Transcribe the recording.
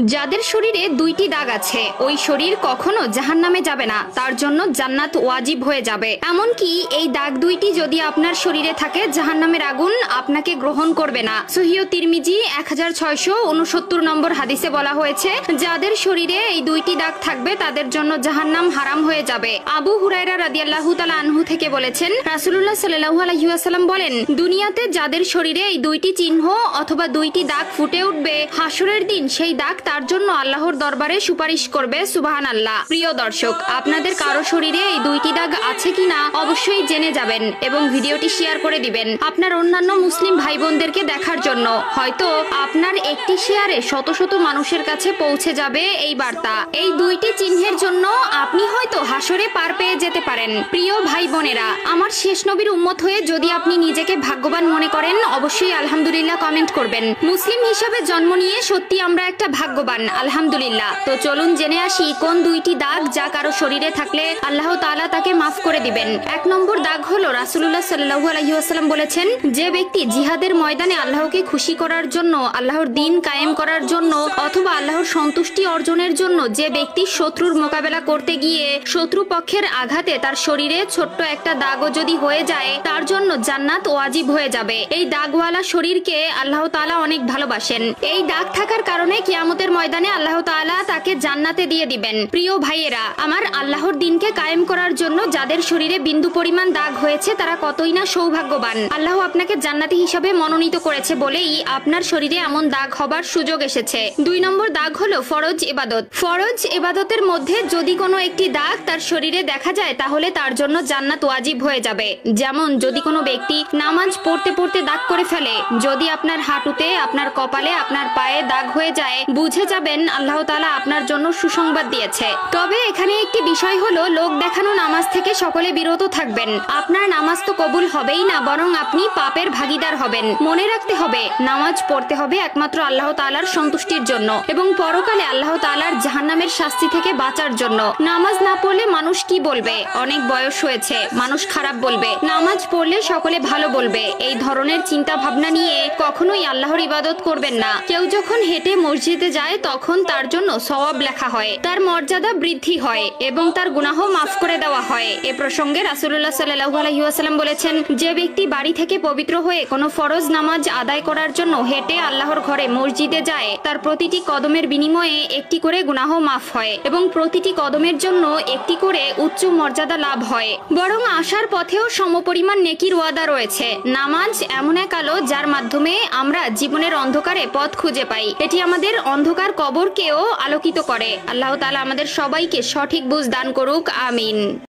যাদের শরীরে দুইটি দাগ আছে ওই শরীর কখনো জাহান্নামে যাবে না, তার জন্য জান্নাত ওয়াজিব হয়ে যাবে। এমনকি এই দাগ দুইটি যদি আপনার শরীরে থাকে জাহান্নামের আগুন আপনাকে গ্রহণ করবে না। সহিহ তিরমিজি 1669 নম্বর হাদিসে বলা হয়েছে, যাদের শরীরে এই দুইটি দাগ থাকবে তাদের জন্য জাহান্নাম হারাম হয়ে যাবে। আবু হুরায়রা রাদিয়াল্লাহু তাআলা আনহু থেকে বলেছেন, রাসূলুল্লাহ সাল্লাল্লাহু আলাইহি ওয়াসাল্লাম বলেন, দুনিয়াতে যাদের শরীরে এই দুইটি চিহ্ন অথবা দুইটি দাগ ফুটে উঠবে, হাসরের দিন সেই দাগ তার জন্য আল্লাহর দরবারে সুপারিশ করবে। সুবহানাল্লাহ। প্রিয় দর্শক, আপনাদের কারো শরীরে এই দুইটি দাগ আছে কিনা অবশ্যই জেনে যাবেন এবং ভিডিওটি শেয়ার করে দিবেন আপনার অন্যান্য মুসলিম ভাই বোনদেরকে দেখার জন্য। হয়তো আপনার একটি শেয়ারে শত শত মানুষের কাছে পৌঁছে যাবে এই বার্তা। এই দুইটি চিহ্নের জন্য আপনি হয়তো হাসরে পার পেয়ে যেতে পারেন। প্রিয় ভাই বোনেরা, আমার শেষ নবীর উম্মত হয়ে যদি আপনি নিজেকে ভাগ্যবান মনে করেন অবশ্যই আলহামদুলিল্লাহ কমেন্ট করবেন। মুসলিম হিসাবে জন্ম নিয়ে সত্যি আমরা একটা ভাগ্যবান, আলহামদুলিল্লাহ। তো চলুন জেনে আসি কোন দুইটি দাগ যা কারো শরীরে থাকলে আল্লাহ তাআলা তাকে মাফ করে দিবেন। 1 নম্বর দাগ হলো, রাসূলুল্লাহ সাল্লাল্লাহু আলাইহি ওয়াসাল্লাম বলেছেন, যে ব্যক্তি জিহাদের ময়দানে আল্লাহকে খুশি করার জন্য, আল্লাহর দ্বীন কায়েম করার জন্য অথবা আল্লাহর সন্তুষ্টি অর্জনের জন্য যে ব্যক্তি শত্রুর মোকাবেলা করতে গিয়ে শত্রু পক্ষের আঘাতে তার শরীরে ছোট্ট একটা দাগও যদি হয়ে যায় তার জন্য জান্নাত ওয়াজিব হয়ে যাবে। এই দাগওয়ালা শরীরকে আল্লাহ তাআলা অনেক ভালোবাসেন। এই দাগ থাকার কারণে কিয়ামতের ময়দানে আল্লাহ তাআলা তাকে জান্নাতে দিয়ে দিবেন। প্রিয় ভাইয়েরা আমার, আল্লাহর দ্বীনকে কায়েম করার জন্য যাদের শরীরে বিন্দু পরিমাণ দাগ হয়েছে তারা কতই না সৌভাগ্যবান। আল্লাহ আপনাকে জান্নাতি হিসাবে মনোনীত করেছে বলেই আপনার শরীরে এমন দাগ হবার সুযোগ এসেছে। 2 নম্বর দাগ হলো ফরজ ইবাদত। ফরজ ইবাদতের মধ্যে যদি কোনো একটি দাগ তার শরীরে দেখা যায় তাহলে তার জন্য জান্নাত ওয়াজিব হয়ে যাবে। যেমন যদি কোনো ব্যক্তি নামাজ পড়তে পড়তে দাগ করে ফেলে, যদি আপনার হাঁটুতে, আপনার কপালে, আপনার পায়ে দাগ হয়ে যায় বুঝে যাবেন আল্লাহ তাআলা আপনার জন্য সুসংবাদ দিয়েছে। তবে এখানে একটি বিষয় হলো, লোক দেখানো নামাজ থেকে সকলে বিরত থাকবেন। আপনার নামাজ তো কবুল হবেই না, বরং আপনি পাপের ভাগীদার হবেন। মনে রাখতে হবে নামাজ পড়তে হবে একমাত্র আল্লাহ তাআলার সন্তুষ্টির জন্য এবং পরকালে আল্লাহ তাআলার জাহান্নামের শাস্তি থেকে বাঁচার জন্য। নামাজ না পড়লে মানুষ কি বলবে? অনেক বয়স হয়েছে, মানুষ খারাপ বলবে। নামাজ পড়লে সকলে ভালো বলবে। এই ধরনের চিন্তা ভাবনা নিয়ে কখনোই আল্লাহর ইবাদত করবেন না। কেউ যখন হেঁটে মসজিদে যায় তখন তার জন্য সওয়াব লেখা হয়, তার মর্যাদা বৃদ্ধি হয় এবং তার গুনাহ মাফ করে দেওয়া হয়। এ প্রসঙ্গে রাসূলুল্লাহ সাল্লাল্লাহু আলাইহি ওয়াসাল্লাম বলেছেন, যে ব্যক্তি বাড়ি থেকে পবিত্র হয়ে কোনো ফরজ নামাজ আদায় করার জন্য হেঁটে আল্লাহর ঘরে মসজিদে যায় তার প্রতিটি কদমের বিনিময়ে একটি করে গুনাহ মাফ হয় এবং প্রতিটি কদমের জন্য একটি করে উচ্চ মর্যাদা লাভ হয়। বরং আসার পথেও সমপরিমাণ নেকির ওয়াদা রয়েছে। নামাজ এমন এক আলো যার মাধ্যমে আমরা জীবনের অন্ধকারে পথ খুঁজে পাই। এটি আমাদের অন্ধকার কবরকেও আলোকিত করে। আল্লাহ তাআলা আমাদের সবাইকে সঠিক বুঝ দান করুক। আমিন।